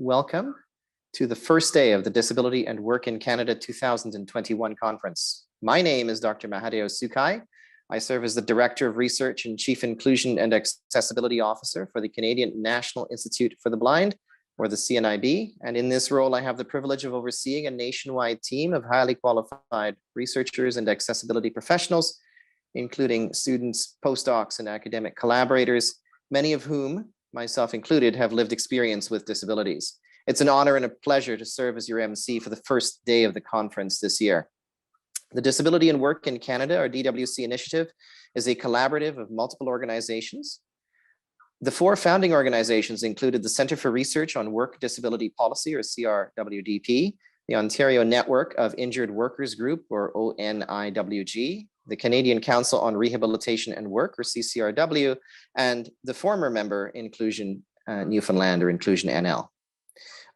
welcome to the first day of the Disability and Work in Canada 2021 conference. My name is Dr. Mahadeo Sukai. I serve as the Director of Research and Chief Inclusion and Accessibility Officer for the Canadian National Institute for the Blind, or the CNIB. And in this role, I have the privilege of overseeing a nationwide team of highly qualified researchers and accessibility professionals, including students, postdocs, and academic collaborators, many of whom, myself included, have lived experience with disabilities. It's an honor and a pleasure to serve as your MC for the first day of the conference this year. The Disability and Work in Canada, or DWC initiative, is a collaborative of multiple organizations. The four founding organizations included the Centre for Research on Work Disability Policy, or CRWDP, the Ontario Network of Injured Workers Group, or ONIWG, the Canadian Council on Rehabilitation and Work, or CCRW, and the former member, Inclusion Newfoundland, or Inclusion NL.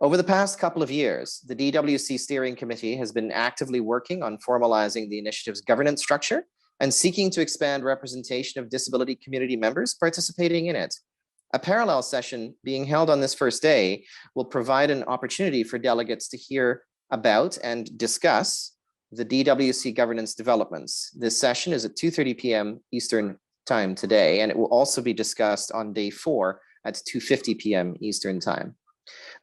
Over the past couple of years, the DWC Steering Committee has been actively working on formalizing the initiative's governance structure and seeking to expand representation of disability community members participating in it. A parallel session being held on this first day will provide an opportunity for delegates to hear about and discuss the DWC governance developments. This session is at 2:30 p.m. Eastern Time today, and it will also be discussed on day 4 at 2:50 p.m. Eastern Time.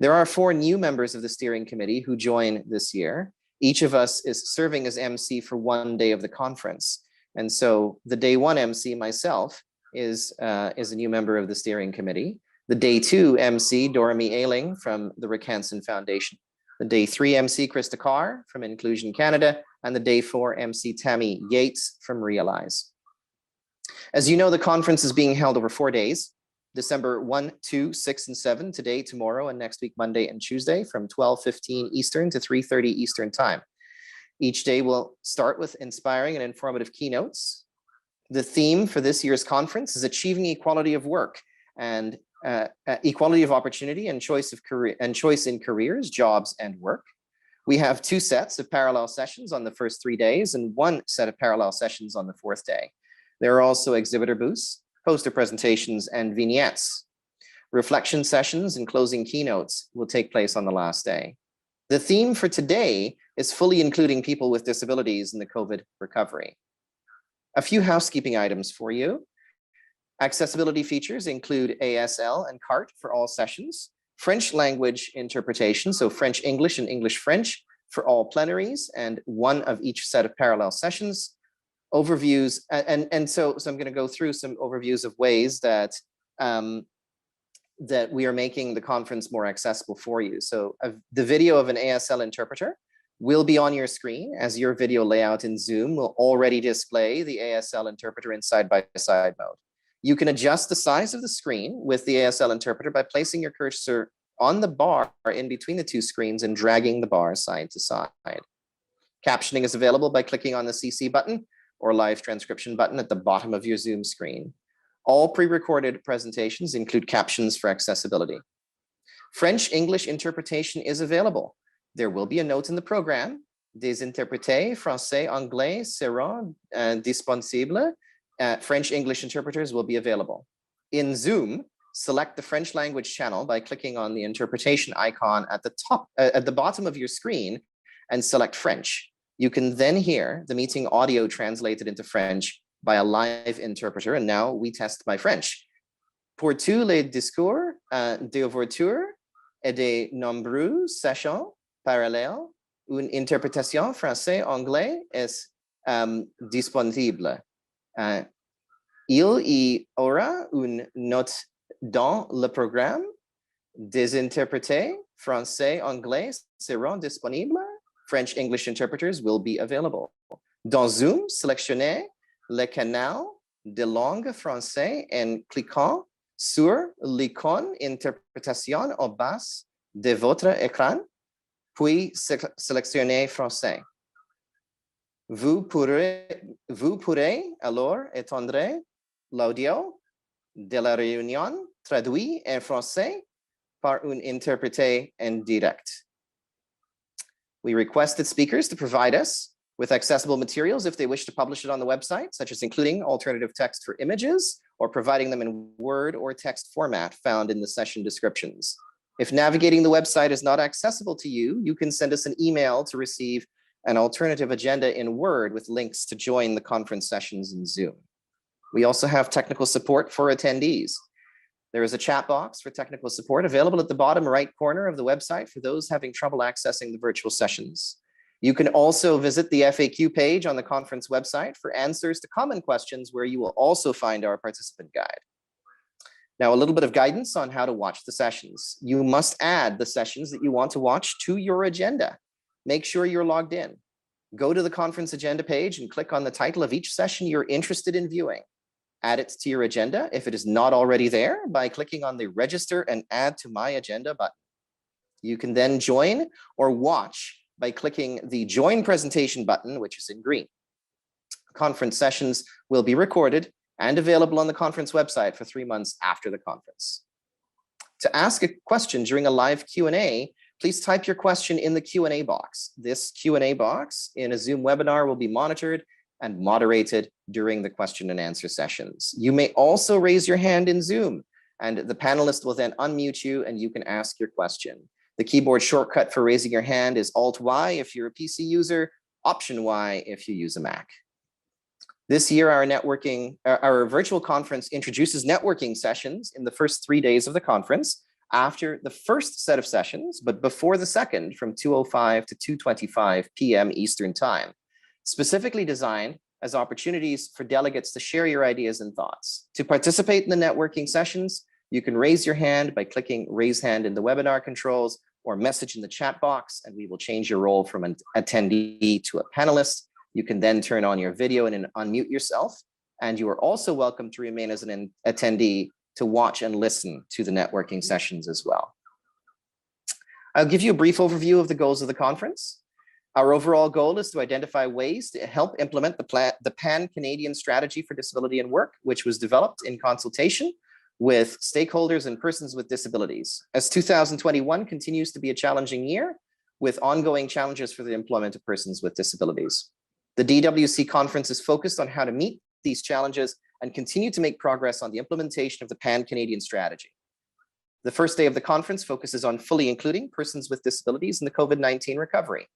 There are 4 new members of the steering committee who join this year. Each of us is serving as MC for one day of the conference. And so the day 1 MC, myself, is a new member of the steering committee. The day 2 MC, Dorami Ailing from the Rick Hansen Foundation. The day 3 MC, Krista Carr from Inclusion Canada, and the day 4 MC, Tammy Yates from Realize. As you know, the conference is being held over 4 days. December 1, 2, 6, and 7, today, tomorrow, and next week, Monday and Tuesday, from 12:15 Eastern to 3:30 Eastern Time. Each day will start with inspiring and informative keynotes. The theme for this year's conference is achieving equality of work and equality of opportunity and choice in careers, jobs, and work. We have 2 sets of parallel sessions on the first 3 days and 1 set of parallel sessions on the 4th day. There are also exhibitor booths, poster presentations, and vignettes. Reflection sessions and closing keynotes will take place on the last day. The theme for today is fully including people with disabilities in the COVID recovery. A few housekeeping items for you. Accessibility features include ASL and CART for all sessions, French language interpretation, so French English and English French for all plenaries, and 1 of each set of parallel sessions. Overviews, so I'm going to go through some overviews of ways that that we are making the conference more accessible for you. So the video of an ASL interpreter will be on your screen, as your video layout in Zoom will already display the ASL interpreter in side-by-side mode. You can adjust the size of the screen with the ASL interpreter by placing your cursor on the bar in between the 2 screens and dragging the bar side to side. Captioning is available by clicking on the CC button or live transcription button at the bottom of your Zoom screen. All pre-recorded presentations include captions for accessibility. French-English interpretation is available. There will be a note in the program. Des interprètes français-anglais seront disponibles. French-English interpreters will be available. In Zoom, select the French language channel by clicking on the interpretation icon at the bottom of your screen and select French. You can then hear the meeting audio translated into French by a live interpreter, and now we test my French. Pour tous les discours d'ouverture et de nombreux sessions parallèles, une interprétation français-anglais est disponible. Il y aura une note dans le programme. Des interprètes français-anglais seront disponibles. French-English interpreters will be available. Dans Zoom, sélectionnez le canal de langue française en cliquant sur l'icône interprétation au bas de votre écran, puis sélectionnez français. Vous pourrez alors étendre l'audio de la réunion traduit en français par un interprète en direct. We requested speakers to provide us with accessible materials if they wish to publish it on the website, such as including alternative text for images or providing them in Word or text format found in the session descriptions. If navigating the website is not accessible to you, you can send us an email to receive an alternative agenda in Word with links to join the conference sessions in Zoom. We also have technical support for attendees. There is a chat box for technical support available at the bottom right corner of the website for those having trouble accessing the virtual sessions. You can also visit the FAQ page on the conference website for answers to common questions, where you will also find our participant guide. Now, a little bit of guidance on how to watch the sessions. You must add the sessions that you want to watch to your agenda. Make sure you're logged in. Go to the conference agenda page and click on the title of each session you're interested in viewing. Add it to your agenda if it is not already there by clicking on the Register and Add to My Agenda button. You can then join or watch by clicking the Join Presentation button, which is in green. Conference sessions will be recorded and available on the conference website for 3 months after the conference. To ask a question during a live Q&A, please type your question in the Q&A box. This Q&A box in a Zoom webinar will be monitored and moderated during the question and answer sessions. You may also raise your hand in Zoom, and the panelist will then unmute you and you can ask your question. The keyboard shortcut for raising your hand is Alt-Y if you're a PC user, Option-Y if you use a Mac. This year, our virtual conference introduces networking sessions in the first 3 days of the conference, after the first set of sessions, but before the second, from 2:05 to 2:25 p.m. Eastern Time, specifically designed as opportunities for delegates to share your ideas and thoughts. To participate in the networking sessions, you can raise your hand by clicking Raise Hand in the webinar controls or message in the chat box, and we will change your role from an attendee to a panelist. You can then turn on your video and unmute yourself, and you are also welcome to remain as an attendee to watch and listen to the networking sessions as well. I'll give you a brief overview of the goals of the conference. Our overall goal is to identify ways to help implement the Pan-Canadian Strategy for Disability and Work, which was developed in consultation with stakeholders and persons with disabilities. As 2021 continues to be a challenging year, with ongoing challenges for the employment of persons with disabilities. The DWC conference is focused on how to meet these challenges and continue to make progress on the implementation of the Pan-Canadian Strategy. The first day of the conference focuses on fully including persons with disabilities in the COVID-19 recovery.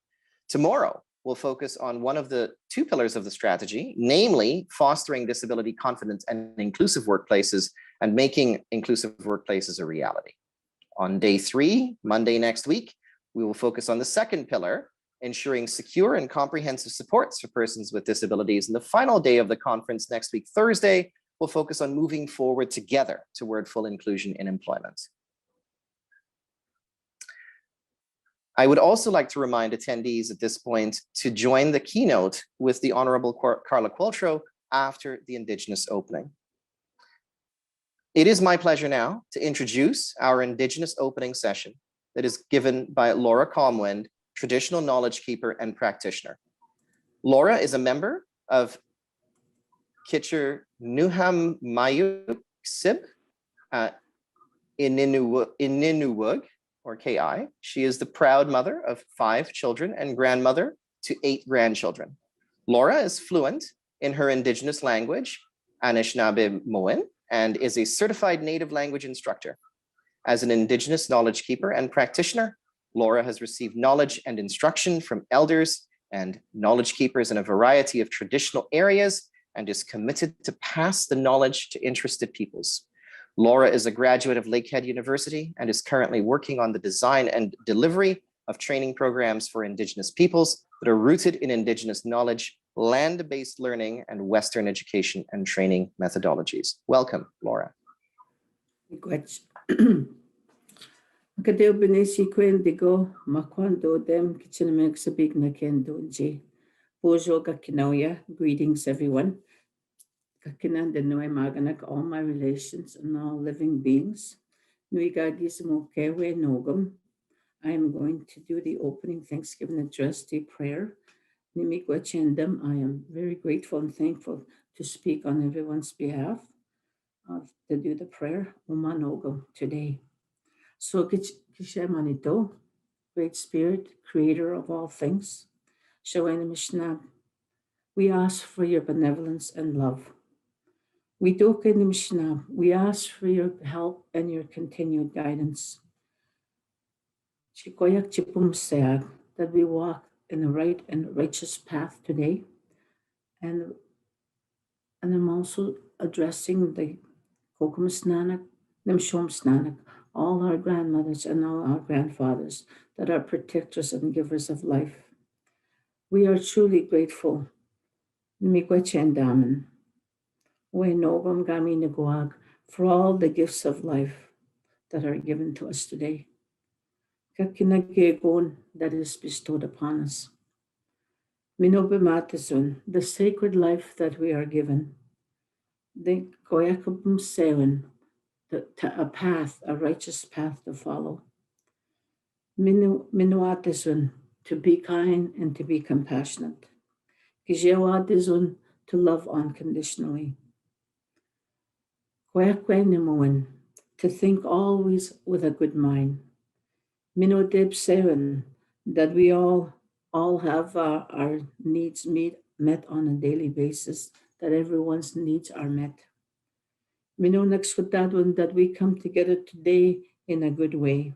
Tomorrow, we'll focus on one of the 2 pillars of the strategy, namely fostering disability confident and inclusive workplaces and making inclusive workplaces a reality. On day 3, Monday next week, we will focus on the second pillar, ensuring secure and comprehensive supports for persons with disabilities. And the final day of the conference next week, Thursday, will focus on moving forward together toward full inclusion in employment. I would also like to remind attendees at this point to join the keynote with the Honorable Carla Qualtrough after the Indigenous opening. It is my pleasure now to introduce our Indigenous opening session that is given by Laura Comwind, Traditional Knowledge Keeper and Practitioner. Laura is a member of Kitchener-Newham-Mayuksib Ininewug, or KI. She is the proud mother of 5 children and grandmother to 8 grandchildren. Laura is fluent in her Indigenous language, Anishinaabe-Moin, and is a certified native language instructor. As an Indigenous knowledge keeper and practitioner, Laura has received knowledge and instruction from elders and knowledge keepers in a variety of traditional areas and is committed to pass the knowledge to interested peoples. Laura is a graduate of Lakehead University and is currently working on the design and delivery of training programs for Indigenous peoples that are rooted in Indigenous knowledge, land-based learning, and Western education and training methodologies. Welcome, Laura. Kadeo benesi kwendigo makwando dem kitchenemek sabik na kendonji. Bonjour kakinauya. Greetings everyone. Kakinanda nui maganak all my relations and all living beings. Nui gagis mokewe nogum. I am going to do the opening Thanksgiving address, the prayer. Nimikwa chendam. I am very grateful and thankful to speak on everyone's behalf, to do the prayer Umanogum today. So Kishemanito, Great Spirit, Creator of all things, Shawena Mishnah, we ask for your benevolence and love. We do in the Mishnah, we ask for your help and your continued guidance. Chikoyak chipumseag, that we walk in the right and righteous path today. And I'm also addressing the Kokumasnanak, Nimshomsnanak, all our grandmothers and all our grandfathers that are protectors and givers of life. We are truly grateful. Miigwechendaman, Wenogam Gami Naguag, for all the gifts of life that are given to us today. Kakinagegon that is bestowed upon us. Minobimatasun, the sacred life that we are given. The Goyakabum Sewen, a path, a righteous path to follow. Minuatizun, to be kind and to be compassionate. Kijewadizun, to love unconditionally. Kwekwenemoen, to think always with a good mind. Minodib Seven, that we all have our needs met on a daily basis, that everyone's needs are met. Minonakskutadun, that we come together today in a good way.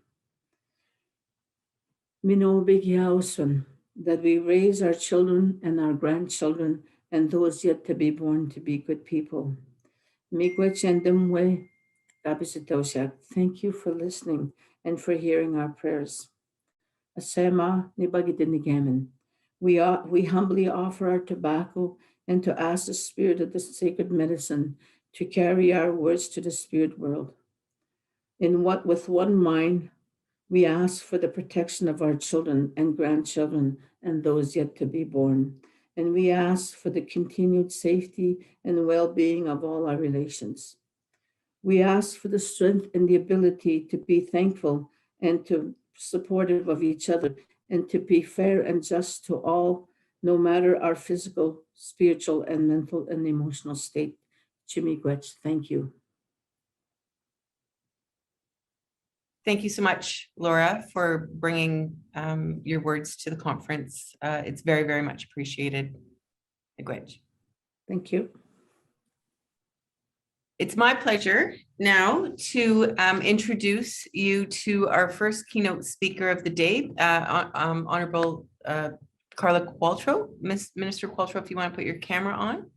Minobigyaosun, that we raise our children and our grandchildren and those yet to be born to be good people. Miigwechendemwe Gapisitosyak, thank you for listening and for hearing our prayers. Asema Nibagidinigamen, we humbly offer our tobacco and to ask the spirit of the sacred medicine to carry our words to the spirit world. With one mind, we ask for the protection of our children and grandchildren and those yet to be born. And we ask for the continued safety and well-being of all our relations. We ask for the strength and the ability to be thankful and to supportive of each other and to be fair and just to all, no matter our physical, spiritual, and mental and emotional state. Chimigwech, thank you. Thank you so much, Laura, for bringing your words to the conference. It's very, very much appreciated. Miigwech. Thank you. It's my pleasure now to introduce you to our first keynote speaker of the day, Honorable Carla Qualtrough. Minister Qualtrough, if you want to put your camera on.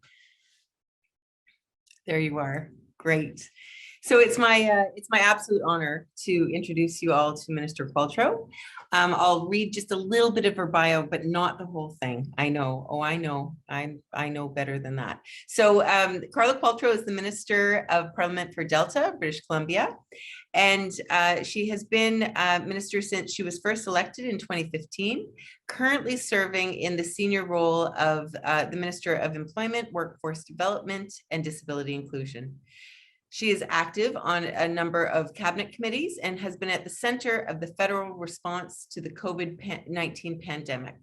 There you are. Great. So it's my absolute honor to introduce you all to Minister Qualtrough. I'll read just a little bit of her bio, but not the whole thing. I know. Oh, I know. I know better than that. So Carla Qualtrough is the Minister of Parliament for Delta, British Columbia. And she has been minister since she was first elected in 2015, currently serving in the senior role of the Minister of Employment, Workforce Development, and Disability Inclusion. She is active on a number of cabinet committees and has been at the center of the federal response to the COVID-19 pandemic.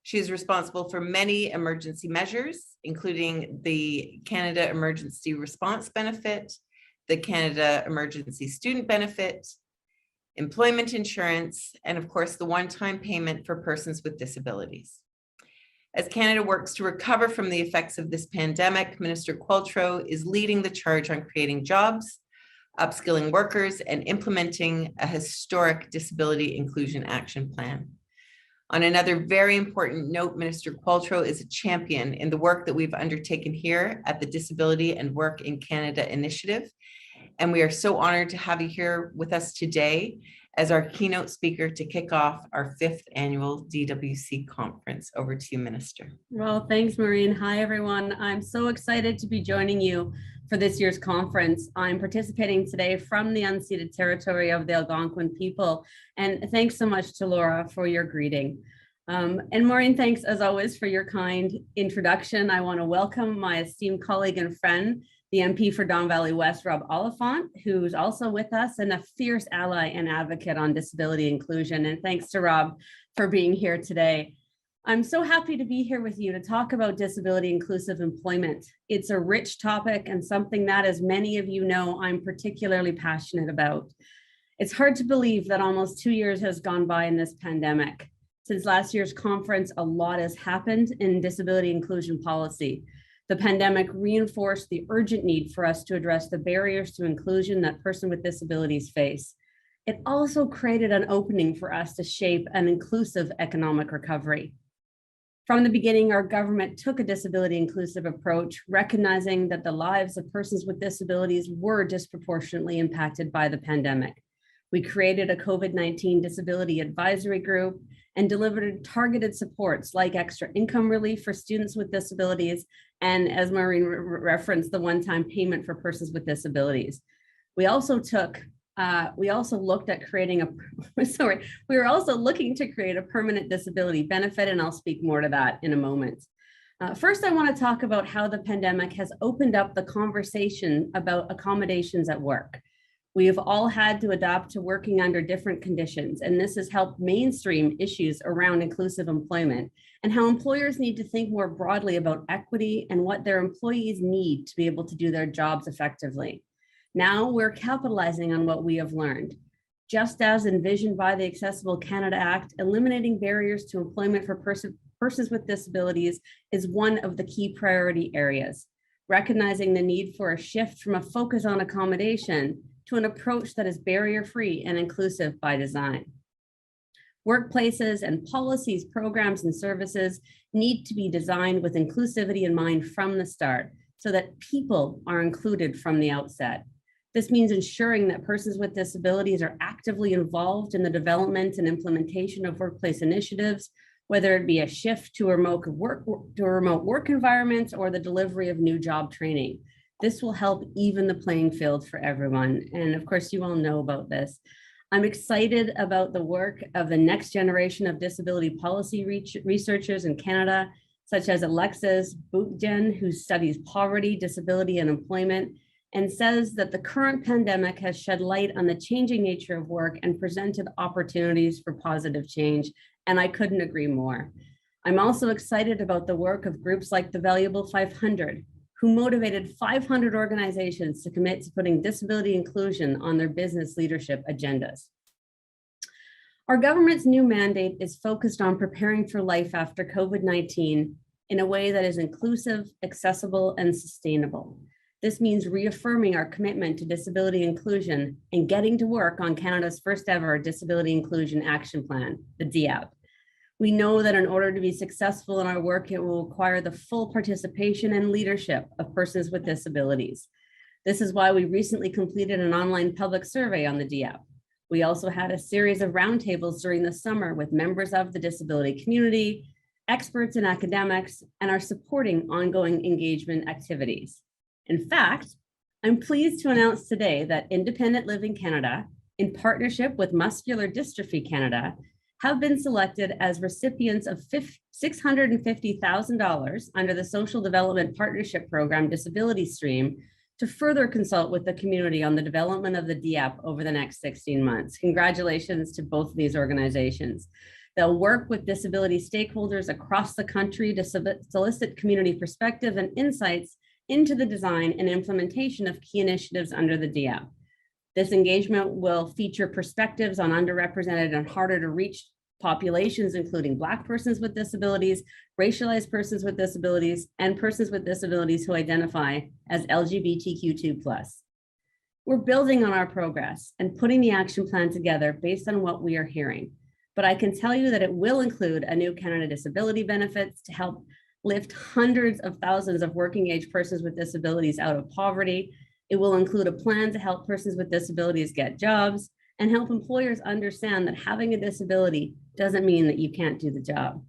She is responsible for many emergency measures, including the Canada Emergency Response Benefit, the Canada Emergency Student Benefit, employment insurance, and of course, the one-time payment for persons with disabilities. As Canada works to recover from the effects of this pandemic, Minister Qualtrough is leading the charge on creating jobs, upskilling workers, and implementing a historic disability inclusion action plan. On another very important note, Minister Qualtrough is a champion in the work that we've undertaken here at the Disability and Work in Canada Initiative. And we are so honored to have you here with us today as our keynote speaker to kick off our 5th annual DWC conference. Over to you, Minister. Well, thanks, Maureen. Hi, everyone. I'm so excited to be joining you for this year's conference. I'm participating today from the unceded territory of the Algonquin people. And thanks so much to Laura for your greeting. And Maureen, thanks as always for your kind introduction. I want to welcome my esteemed colleague and friend, the MP for Don Valley West, Rob Oliphant, who's also with us and a fierce ally and advocate on disability inclusion. And thanks to Rob for being here today. I'm so happy to be here with you to talk about disability inclusive employment. It's a rich topic and something that, as many of you know, I'm particularly passionate about. It's hard to believe that almost 2 years has gone by in this pandemic. Since last year's conference, a lot has happened in disability inclusion policy. The pandemic reinforced the urgent need for us to address the barriers to inclusion that persons with disabilities face. it also created an opening for us to shape an inclusive economic recovery. From the beginning, our government took a disability inclusive approach, recognizing that the lives of persons with disabilities were disproportionately impacted by the pandemic. We created a COVID-19 disability advisory group and delivered targeted supports like extra income relief for students with disabilities, and as Maureen referenced, the one-time payment for persons with disabilities. We also looked at creating we were also looking to create a permanent disability benefit, and I'll speak more to that in a moment. First, I want to talk about how the pandemic has opened up the conversation about accommodations at work. We have all had to adapt to working under different conditions, and this has helped mainstream issues around inclusive employment and how employers need to think more broadly about equity and what their employees need to be able to do their jobs effectively. Now we're capitalizing on what we have learned. Just as envisioned by the Accessible Canada Act, eliminating barriers to employment for persons with disabilities is one of the key priority areas, recognizing the need for a shift from a focus on accommodation to an approach that is barrier-free and inclusive by design. Workplaces and policies, programs, and services need to be designed with inclusivity in mind from the start so that people are included from the outset. This means ensuring that persons with disabilities are actively involved in the development and implementation of workplace initiatives, whether it be a shift to a remote work environment or the delivery of new job training. This will help even the playing field for everyone. And of course, you all know about this. I'm excited about the work of the next generation of disability policy researchers in Canada, such as Alexis Boukjian, who studies poverty, disability, and employment, and says that the current pandemic has shed light on the changing nature of work and presented opportunities for positive change. And I couldn't agree more. I'm also excited about the work of groups like the Valuable 500, who motivated 500 organizations to commit to putting disability inclusion on their business leadership agendas. Our government's new mandate is focused on preparing for life after COVID-19 in a way that is inclusive, accessible, and sustainable. This means reaffirming our commitment to disability inclusion and getting to work on Canada's first ever Disability Inclusion Action Plan, the DIAP. We know that in order to be successful in our work, it will require the full participation and leadership of persons with disabilities. This is why we recently completed an online public survey on the DIAP. We also had a series of roundtables during the summer with members of the disability community, experts and academics, and are supporting ongoing engagement activities. In fact, I'm pleased to announce today that Independent Living Canada, in partnership with Muscular Dystrophy Canada, have been selected as recipients of $650,000 under the Social Development Partnership Program Disability Stream to further consult with the community on the development of the DIAP over the next 16 months. Congratulations to both of these organizations. They'll work with disability stakeholders across the country to solicit community perspective and insights into the design and implementation of key initiatives under the DIAP. This engagement will feature perspectives on underrepresented and harder to reach populations, including Black persons with disabilities, racialized persons with disabilities, and persons with disabilities who identify as LGBTQ2+. We're building on our progress and putting the action plan together based on what we are hearing. But I can tell you that it will include a new Canada Disability Benefits to help lift hundreds of thousands of working age persons with disabilities out of poverty. It will include a plan to help persons with disabilities get jobs and help employers understand that having a disability doesn't mean that you can't do the job.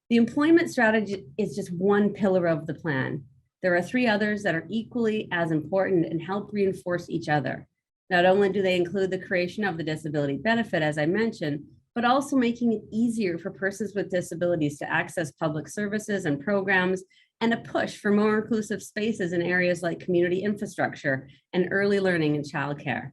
The employment strategy is just one pillar of the plan. There are 3 others that are equally as important and help reinforce each other. Not only do they include the creation of the disability benefit, as I mentioned, but also making it easier for persons with disabilities to access public services and programs, and a push for more inclusive spaces in areas like community infrastructure and early learning and childcare.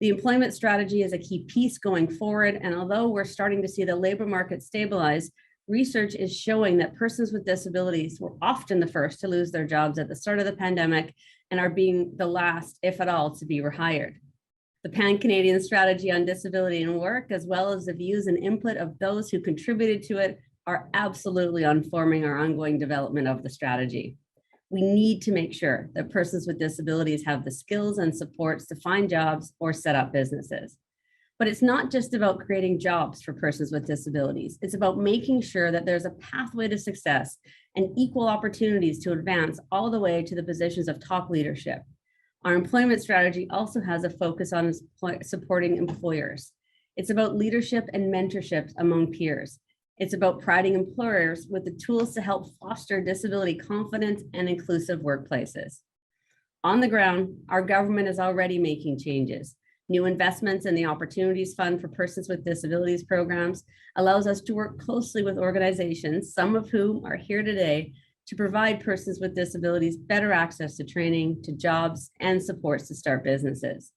The employment strategy is a key piece going forward, and although we're starting to see the labor market stabilize, research is showing that persons with disabilities were often the first to lose their jobs at the start of the pandemic and are being the last, if at all, to be rehired. The Pan-Canadian Strategy on Disability and Work, as well as the views and input of those who contributed to it, are absolutely informing our ongoing development of the strategy. We need to make sure that persons with disabilities have the skills and supports to find jobs or set up businesses. But it's not just about creating jobs for persons with disabilities. It's about making sure that there's a pathway to success and equal opportunities to advance all the way to the positions of top leadership. Our employment strategy also has a focus on supporting employers. It's about leadership and mentorship among peers. It's about providing employers with the tools to help foster disability confident and inclusive workplaces. On the ground, our government is already making changes. New investments in the Opportunities Fund for Persons with Disabilities programs allows us to work closely with organizations, some of whom are here today, to provide persons with disabilities better access to training, to jobs, and supports to start businesses.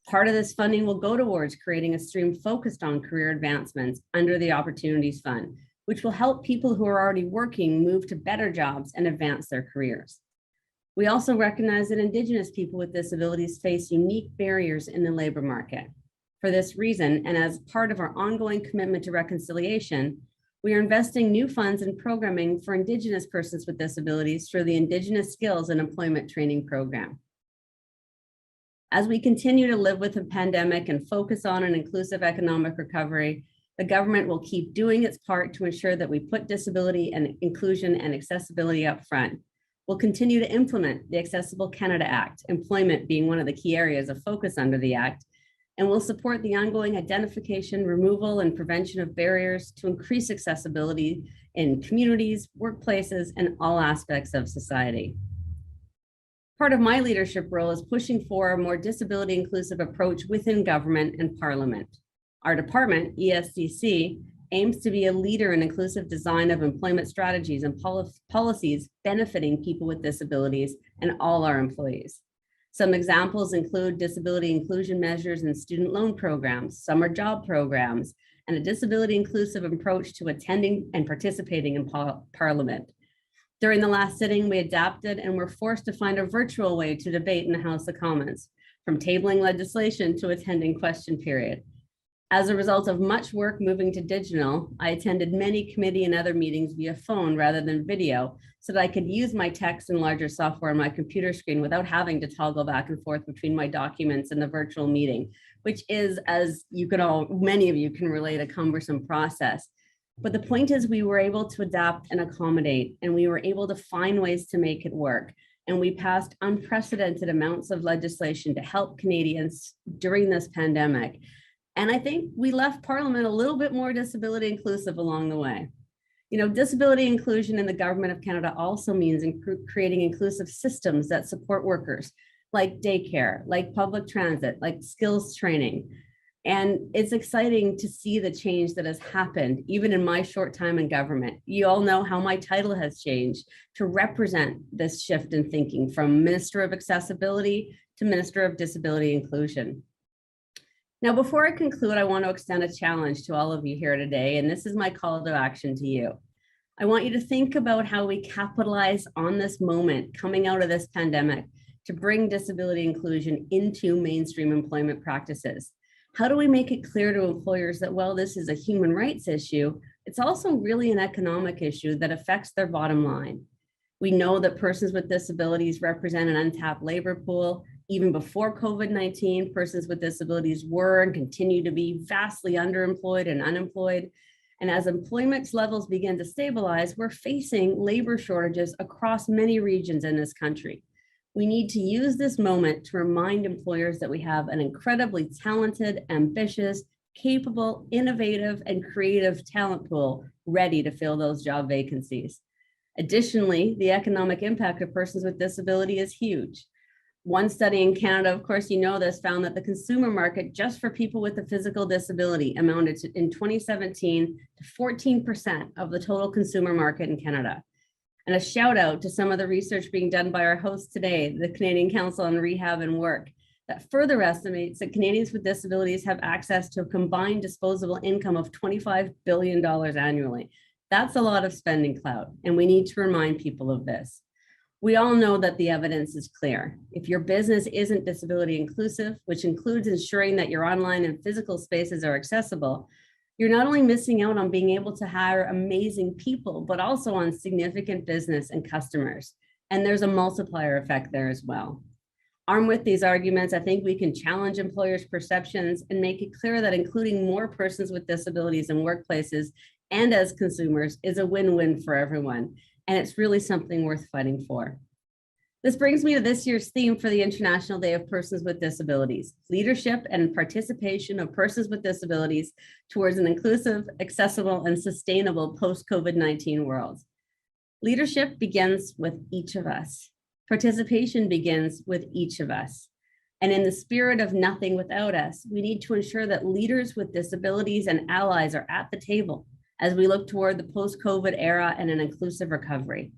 Part of this funding will go towards creating a stream focused on career advancements under the Opportunities Fund, which will help people who are already working move to better jobs and advance their careers. We also recognize that Indigenous people with disabilities face unique barriers in the labor market. For this reason, and as part of our ongoing commitment to reconciliation, we are investing new funds in programming for Indigenous persons with disabilities through the Indigenous Skills and Employment Training Program. As we continue to live with the pandemic and focus on an inclusive economic recovery, the government will keep doing its part to ensure that we put disability and inclusion and accessibility up front. We'll continue to implement the Accessible Canada Act, employment being one of the key areas of focus under the Act, and we'll support the ongoing identification, removal, and prevention of barriers to increase accessibility in communities, workplaces, and all aspects of society. Part of my leadership role is pushing for a more disability inclusive approach within government and parliament. Our department, ESDC, aims to be a leader in inclusive design of employment strategies and policies benefiting people with disabilities and all our employees. Some examples include disability inclusion measures in student loan programs, summer job programs, and a disability inclusive approach to attending and participating in Parliament. During the last sitting, we adapted and were forced to find a virtual way to debate in the House of Commons, from tabling legislation to attending question period. As a result of much work moving to digital, I attended many committee and other meetings via phone rather than video, so that I could use my text and larger software on my computer screen without having to toggle back and forth between my documents and the virtual meeting, which is, as you can all, many of you can relate, a cumbersome process. But the point is we were able to adapt and accommodate, and we were able to find ways to make it work. And we passed unprecedented amounts of legislation to help Canadians during this pandemic. And I think we left Parliament a little bit more disability inclusive along the way. You know, disability inclusion in the Government of Canada also means creating inclusive systems that support workers, like daycare, like public transit, like skills training. And it's exciting to see the change that has happened, even in my short time in government. You all know how my title has changed to represent this shift in thinking from Minister of Accessibility to Minister of Disability Inclusion. Now, before I conclude, I want to extend a challenge to all of you here today, and this is my call to action to you. I want you to think about how we capitalize on this moment coming out of this pandemic to bring disability inclusion into mainstream employment practices. How do we make it clear to employers that while this is a human rights issue, it's also really an economic issue that affects their bottom line? We know that persons with disabilities represent an untapped labor pool. Even before COVID-19, persons with disabilities were and continue to be vastly underemployed and unemployed. And as employment levels begin to stabilize, we're facing labor shortages across many regions in this country. We need to use this moment to remind employers that we have an incredibly talented, ambitious, capable, innovative, and creative talent pool ready to fill those job vacancies. Additionally, the economic impact of persons with disability is huge. One study in Canada, of course, you know this, found that the consumer market just for people with a physical disability amounted to, in 2017 to 14% of the total consumer market in Canada. And a shout out to some of the research being done by our host today, the Canadian Council on Rehab and Work, that further estimates that Canadians with disabilities have access to a combined disposable income of $25 billion annually. That's a lot of spending clout, and we need to remind people of this. We all know that the evidence is clear. If your business isn't disability inclusive, which includes ensuring that your online and physical spaces are accessible, you're not only missing out on being able to hire amazing people, but also on significant business and customers. And there's a multiplier effect there as well. Armed with these arguments, I think we can challenge employers' perceptions and make it clear that including more persons with disabilities in workplaces and as consumers is a win-win for everyone. And it's really something worth fighting for. This brings me to this year's theme for the International Day of Persons with Disabilities: leadership and participation of persons with disabilities towards an inclusive, accessible, and sustainable post-COVID-19 world. Leadership begins with each of us. Participation begins with each of us. And in the spirit of nothing without us, we need to ensure that leaders with disabilities and allies are at the table as we look toward the post-COVID era and an inclusive recovery.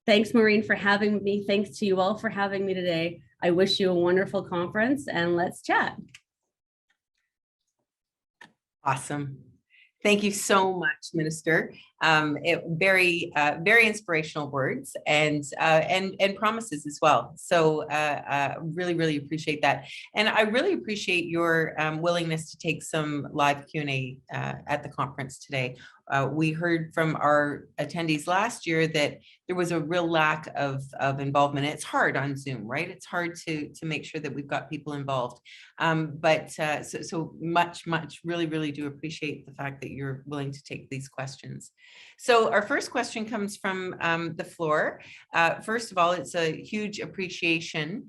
Thanks, Maureen, for having me. Thanks to you all for having me today. I wish you a wonderful conference, and let's chat. Awesome. Thank you so much, Minister. Very inspirational words and promises as well. So really appreciate that. And I really appreciate your willingness to take some live Q&A at the conference today. We heard from our attendees last year that there was a real lack of involvement. It's hard on Zoom, right? It's hard to make sure that we've got people involved. So much, really do appreciate the fact that you're willing to take these questions. So our first question comes from the floor. First of all, it's a huge appreciation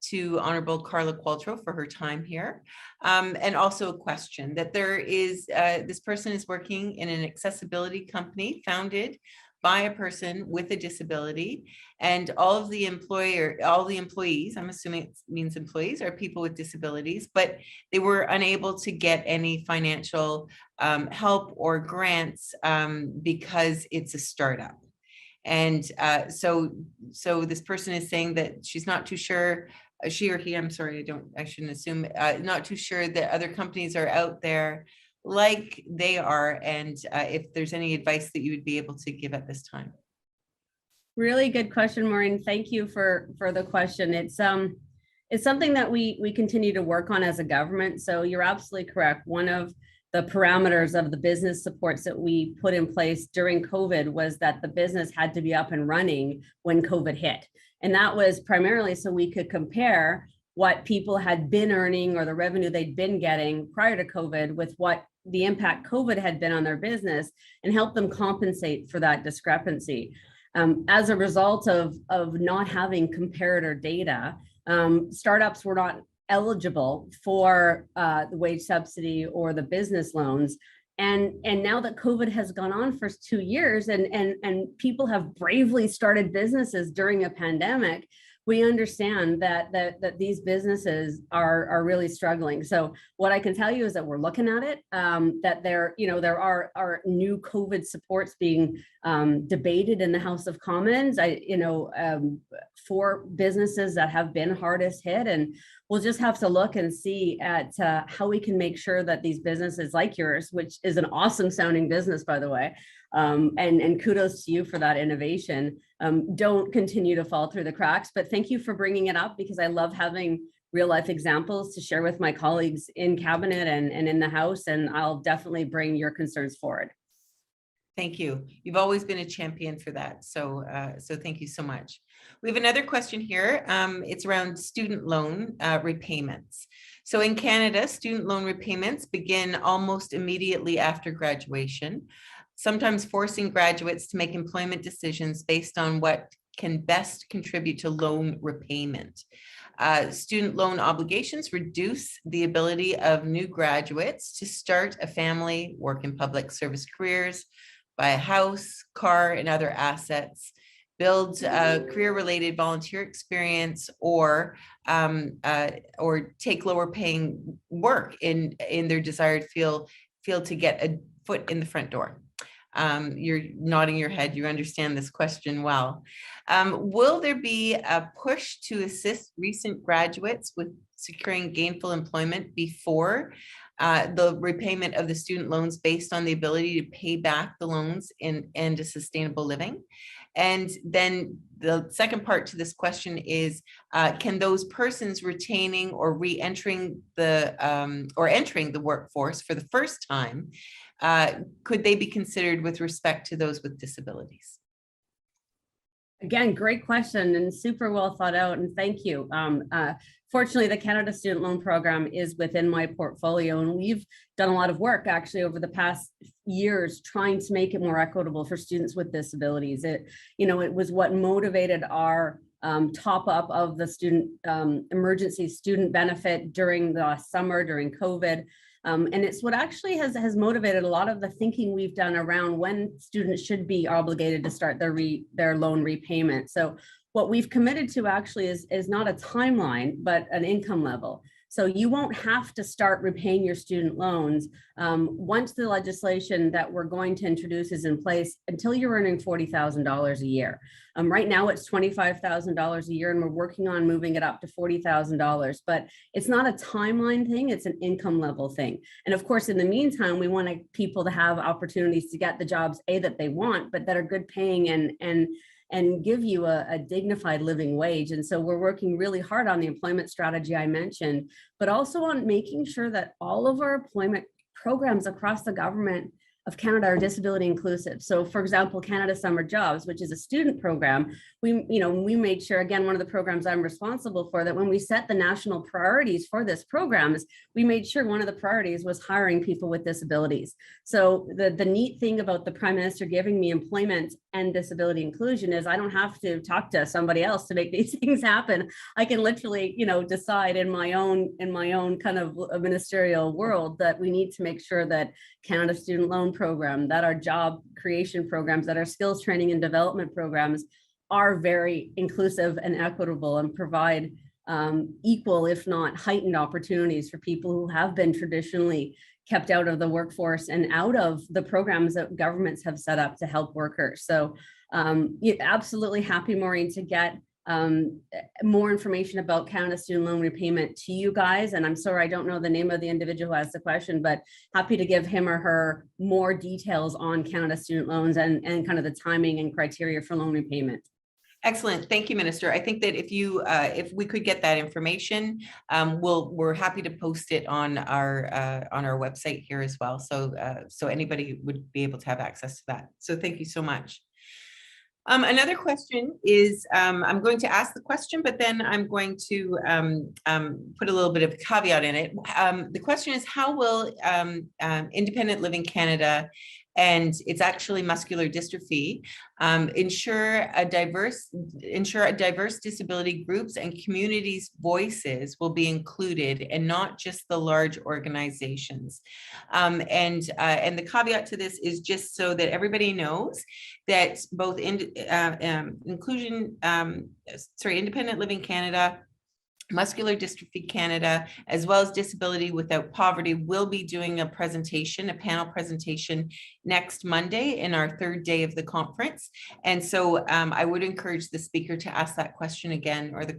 to Honorable Carla Qualtrough for her time here. And also a question that there is, this person is working in an accessibility company founded by a person with a disability, and all the employees, I'm assuming it means employees, are people with disabilities, but they were unable to get any financial help or grants because it's a startup. And so this person is saying that she's not too sure, she or he, I'm sorry, I shouldn't assume, not too sure that other companies are out there like they are, and if there's any advice that you would be able to give at this time. Really good question, Maureen. Thank you for the question. It's something that we continue to work on as a government. So you're absolutely correct. One of the parameters of the business supports that we put in place during COVID was that the business had to be up and running when COVID hit. And that was primarily so we could compare what people had been earning or the revenue they'd been getting prior to COVID with what the impact COVID had been on their business and help them compensate for that discrepancy. As a result of not having comparator data, startups were not eligible for the wage subsidy or the business loans. And now that COVID has gone on for 2 years and people have bravely started businesses during a pandemic, we understand that these businesses are really struggling. So what I can tell you is that we're looking at it, that there are new COVID supports being debated in the House of Commons, for businesses that have been hardest hit. And we'll just have to look and see at how we can make sure that these businesses like yours, which is an awesome sounding business, by the way, and kudos to you for that innovation, don't continue to fall through the cracks. But thank you for bringing it up, because I love having real life examples to share with my colleagues in cabinet and in the House, and I'll definitely bring your concerns forward. Thank you. You've always been a champion for that. So thank you so much. We have another question here. It's around student loan repayments. So in Canada, student loan repayments begin almost immediately after graduation, sometimes forcing graduates to make employment decisions based on what can best contribute to loan repayment. Student loan obligations reduce the ability of new graduates to start a family, work in public service careers, buy a house, car, and other assets, build career-related volunteer experience, or take lower paying work in their desired field to get a foot in the front door. You're nodding your head, you understand this question well. Will there be a push to assist recent graduates with securing gainful employment before the repayment of the student loans based on the ability to pay back the loans and a sustainable living? And then the second part to this question is, can those persons retaining or re-entering entering the workforce for the first time, could they be considered with respect to those with disabilities? Again, great question and super well thought out, and thank you. Fortunately, the Canada Student Loan Program is within my portfolio, and we've done a lot of work actually over the past years trying to make it more equitable for students with disabilities. It was what motivated our top up of the student emergency student benefit during the summer, during COVID. And it's what actually has motivated a lot of the thinking we've done around when students should be obligated to start their loan repayment. So what we've committed to actually is not a timeline, but an income level. So you won't have to start repaying your student loans once the legislation that we're going to introduce is in place until you're earning $40,000 a year. Right now it's $25,000 a year, and we're working on moving it up to $40,000, but it's not a timeline thing, it's an income level thing. And of course, in the meantime, we want people to have opportunities to get the jobs that they want, but that are good paying and give you a dignified living wage. And so we're working really hard on the employment strategy I mentioned, but also on making sure that all of our employment programs across the government of Canada are disability inclusive. So for example, Canada Summer Jobs, which is a student program, we made sure, again, one of the programs I'm responsible for, that when we set the national priorities for this program, is we made sure one of the priorities was hiring people with disabilities. So the neat thing about the Prime Minister giving me employment and disability inclusion is I don't have to talk to somebody else to make these things happen. I can literally, decide in my own kind of ministerial world that we need to make sure that Canada Student Loan Program, that our job creation programs, that our skills training and development programs are very inclusive and equitable and provide equal, if not heightened, opportunities for people who have been traditionally kept out of the workforce and out of the programs that governments have set up to help workers. So absolutely happy, Maureen, to get more information about Canada Student Loan Repayment to you guys. And I'm sorry, I don't know the name of the individual who asked the question, but happy to give him or her more details on Canada Student Loans and kind of the timing and criteria for loan repayment. Excellent. Thank you, Minister. I think that if we could get that information, we're happy to post it on our website here as well. So anybody would be able to have access to that. So thank you so much. Another question is, I'm going to ask the question, but then I'm going to put a little bit of a caveat in it. The question is, how will Independent Living Canada, and it's actually muscular dystrophy, ensure diverse disability groups and communities' voices will be included, and not just the large organizations. And the caveat to this is just so that everybody knows that both Independent Living Canada, Muscular Dystrophy Canada, as well as Disability Without Poverty, will be doing a panel presentation next Monday in our third day of the conference. And so I would encourage the speaker to ask that question again, or the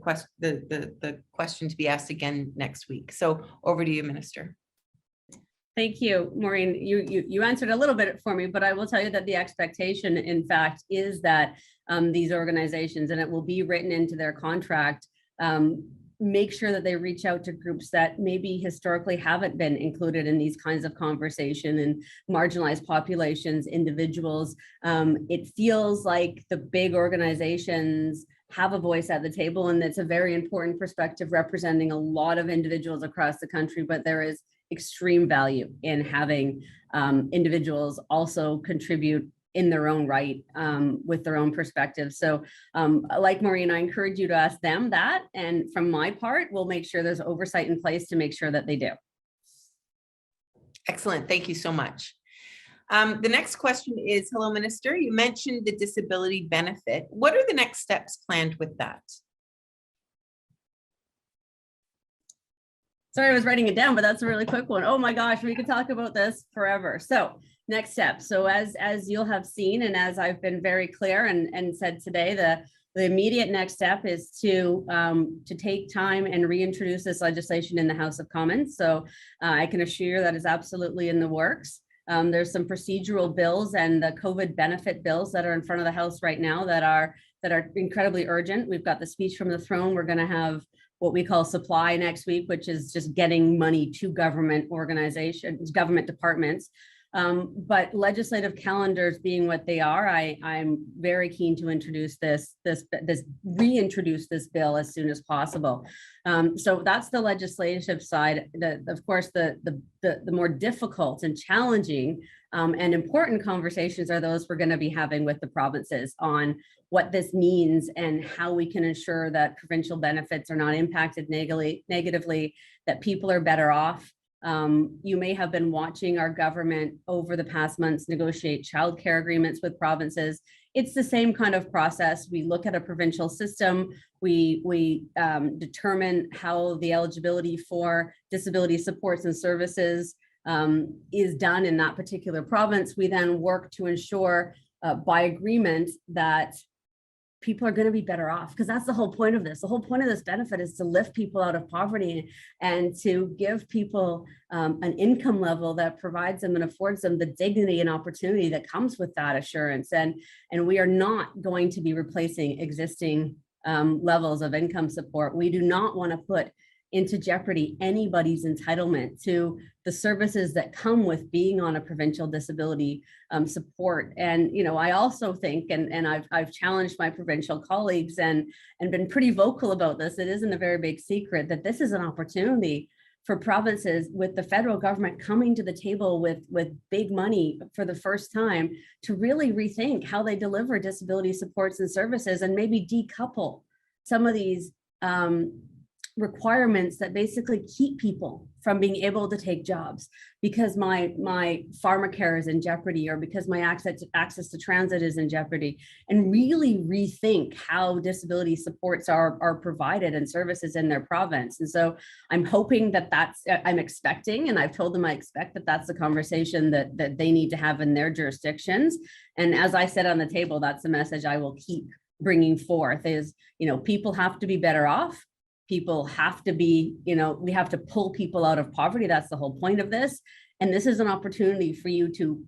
question to be asked again next week. So over to you, Minister. Thank you, Maureen. You answered a little bit for me, but I will tell you that the expectation, in fact, is that these organizations, and it will be written into their contract, make sure that they reach out to groups that maybe historically haven't been included in these kinds of conversation, and marginalized populations, individuals. It feels like the big organizations have a voice at the table, and it's a very important perspective representing a lot of individuals across the country, but there is extreme value in having individuals also contribute in their own right with their own perspective. So like Maureen, I encourage you to ask them that. And from my part, we'll make sure there's oversight in place to make sure that they do. Excellent. Thank you so much. The next question is, hello, Minister. You mentioned the disability benefit. What are the next steps planned with that? Sorry, I was writing it down, but that's a really quick one. Oh my gosh, we could talk about this forever. So next step. So as you'll have seen, and as I've been very clear and said today, the immediate next step is to take time and reintroduce this legislation in the House of Commons. So I can assure you that is absolutely in the works. There's some procedural bills and the COVID benefit bills that are in front of the House right now that are incredibly urgent. We've got the speech from the throne. We're going to have what we call supply next week, which is just getting money to government organizations, government departments. But legislative calendars being what they are, I'm very keen to reintroduce this bill as soon as possible. So that's the legislative side. Of course, the more difficult and challenging and important conversations are those we're going to be having with the provinces on what this means and how we can ensure that provincial benefits are not impacted negatively, that people are better off. You may have been watching our government over the past months negotiate childcare agreements with provinces. It's the same kind of process. We look at a provincial system, we determine how the eligibility for disability supports and services is done in that particular province. We then work to ensure by agreement that people are going to be better off, because that's the whole point of this. The whole point of this benefit is to lift people out of poverty and to give people an income level that provides them and affords them the dignity and opportunity that comes with that assurance. And we are not going to be replacing existing levels of income support. We do not want to put into jeopardy anybody's entitlement to the services that come with being on a provincial disability support. And, you know, I also think, and I've challenged my provincial colleagues and been pretty vocal about this, it isn't a very big secret that this is an opportunity for provinces with the federal government coming to the table with big money for the first time to really rethink how they deliver disability supports and services and maybe decouple some of these requirements that basically keep people from being able to take jobs because my pharmacare is in jeopardy or because my access to transit is in jeopardy, and really rethink how disability supports are provided and services in their province. And so I'm hoping I'm expecting, and I've told them I expect that that's the conversation that they need to have in their jurisdictions. And as I said on the table, that's the message I will keep bringing forth is, you know, people have to be better off. People have to be, you know, we have to pull people out of poverty. That's the whole point of this. And this is an opportunity for you to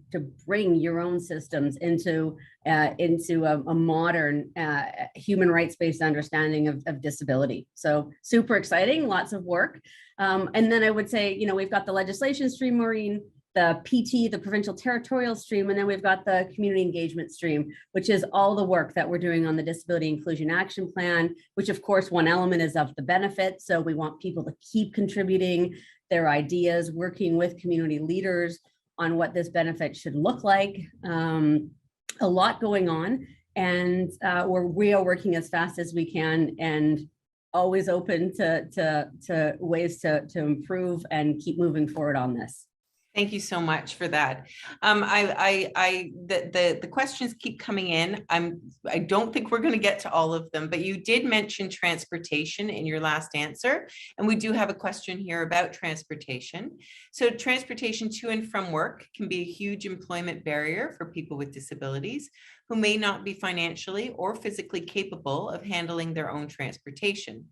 bring your own systems into a modern human rights-based understanding of disability. So super exciting, lots of work. And then I would say, you know, we've got the legislation stream, Maureen, the PT, the provincial territorial stream, and then we've got the community engagement stream, which is all the work that we're doing on the Disability Inclusion Action Plan, which of course one element is of the benefit. So we want people to keep contributing their ideas, working with community leaders on what this benefit should look like. A lot going on, and we are working as fast as we can and always open to ways to improve and keep moving forward on this. Thank you so much for that. The questions keep coming in. I don't think we're going to get to all of them, but you did mention transportation in your last answer. And we do have a question here about transportation. So transportation to and from work can be a huge employment barrier for people with disabilities who may not be financially or physically capable of handling their own transportation.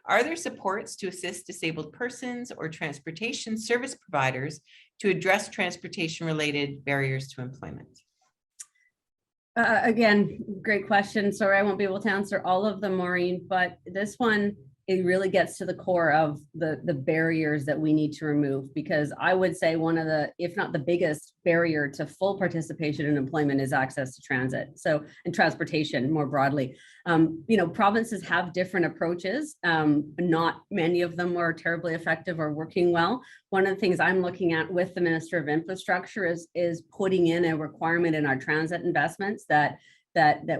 Are there supports to assist disabled persons or transportation service providers to address transportation-related barriers to employment? Again, great question. Sorry, I won't be able to answer all of them, Maureen, but this one, it really gets to the core of the barriers that we need to remove, because I would say one of the, if not the biggest barrier to full participation in employment is access to transit. So, and transportation more broadly. You know, provinces have different approaches. Not many of them are terribly effective or working well. One of the things I'm looking at with the Minister of Infrastructure is putting in a requirement in our transit investments that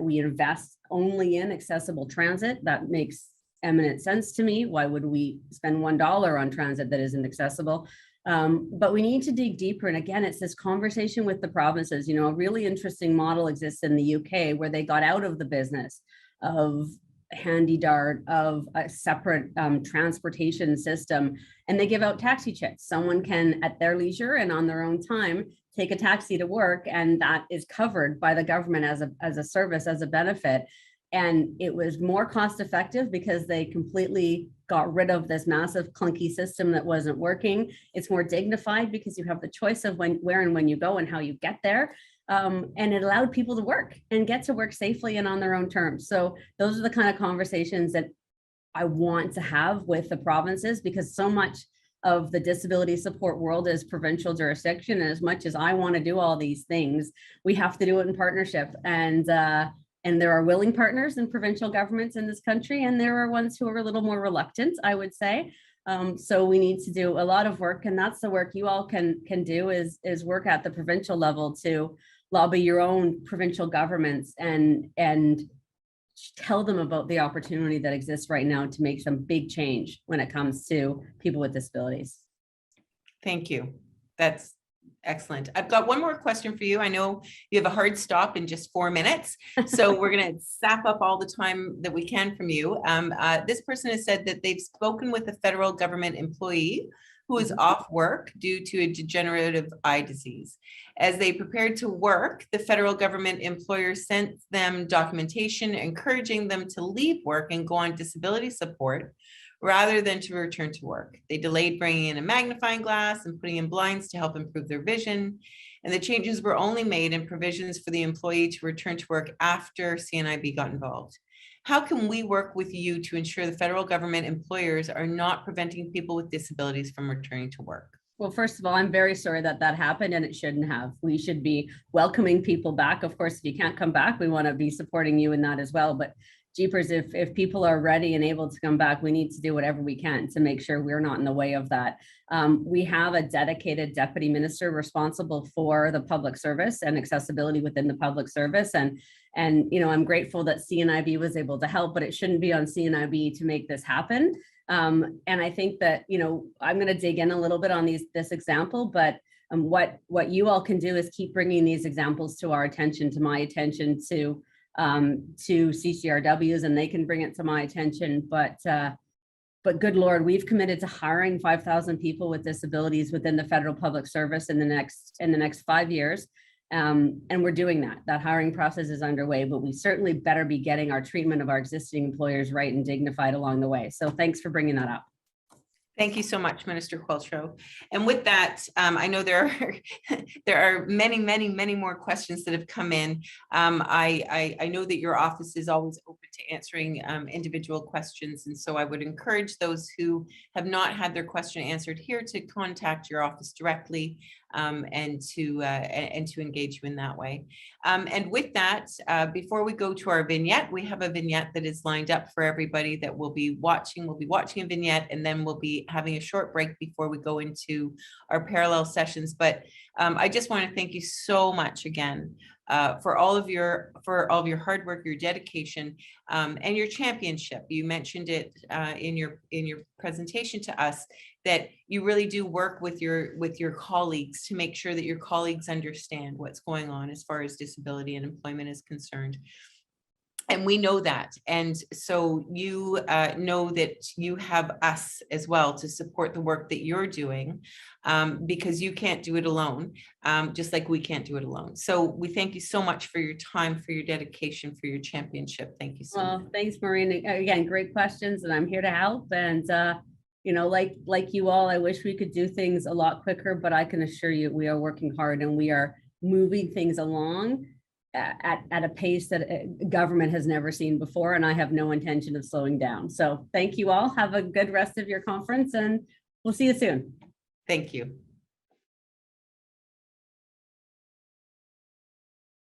we invest only in accessible transit. That makes eminent sense to me. Why would we spend $1 on transit that isn't accessible? But we need to dig deeper. And again, it's this conversation with the provinces. You know, a really interesting model exists in the UK where they got out of the business of Handy Dart, of a separate transportation system, and they give out taxi checks. Someone can, at their leisure and on their own time, take a taxi to work, and that is covered by the government as a service, as a benefit. And it was more cost effective because they completely got rid of this massive clunky system that wasn't working. It's more dignified because you have the choice of where and when you go and how you get there. And it allowed people to work and get to work safely and on their own terms. So those are the kind of conversations that I want to have with the provinces, because so much of the disability support world as provincial jurisdiction. And as much as I want to do all these things, we have to do it in partnership. And there are willing partners in provincial governments in this country, and there are ones who are a little more reluctant, I would say. So we need to do a lot of work, and that's the work you all can do is work at the provincial level to lobby your own provincial governments and tell them about the opportunity that exists right now to make some big change when it comes to people with disabilities. Thank you. That's excellent. I've got one more question for you. I know you have a hard stop in just 4 minutes, so we're going to sap up all the time that we can from you. This person has said that they've spoken with a federal government employee who is off work due to a degenerative eye disease. As they prepared to work, the federal government employer sent them documentation encouraging them to leave work and go on disability support rather than to return to work. They delayed bringing in a magnifying glass and putting in blinds to help improve their vision. And the changes were only made in provisions for the employee to return to work after CNIB got involved. How can we work with you to ensure the federal government employers are not preventing people with disabilities from returning to work? Well, first of all, I'm very sorry that happened, and it shouldn't have. We should be welcoming people back. Of course, if you can't come back, we want to be supporting you in that as well. But jeepers, if people are ready and able to come back, we need to do whatever we can to make sure we're not in the way of that. We have a dedicated deputy minister responsible for the public service and accessibility within the public service. And you know, I'm grateful that CNIB was able to help, but it shouldn't be on CNIB to make this happen. And I think that, you know, I'm going to dig in a little bit on this example, but what you all can do is keep bringing these examples to our attention, to my attention, to CCRWs, and they can bring it to my attention. But good Lord, we've committed to hiring 5,000 people with disabilities within the federal public service in the next 5 years. And we're doing that. That hiring process is underway, but we certainly better be getting our treatment of our existing employers right and dignified along the way. So thanks for bringing that up. Thank you so much, Minister Qualtrough. And with that, I know there are many more questions that have come in. I know that your office is always open to answering individual questions, and so I would encourage those who have not had their question answered here to contact your office directly and to engage you in that way. And with that, before we go to our vignette, we have a vignette that is lined up for everybody that will be watching. We'll be watching a vignette, and then we'll be having a short break before we go into our parallel sessions. But I just want to thank you so much again for all of your hard work, your dedication, and your championship. You mentioned it in your presentation to us, that you really do work with your colleagues to make sure that your colleagues understand what's going on as far as disability and employment is concerned. And we know that. And so you know that you have us as well to support the work that you're doing, because you can't do it alone, just like we can't do it alone. So we thank you so much for your time, for your dedication, for your championship. Thank you so much. Well, thanks, Maureen. Again, great questions, and I'm here to help. And you know, like you all, I wish we could do things a lot quicker, but I can assure you we are working hard and we are moving things along at a pace that government has never seen before, and I have no intention of slowing down. So thank you all. Have a good rest of your conference, and we'll see you soon. Thank you.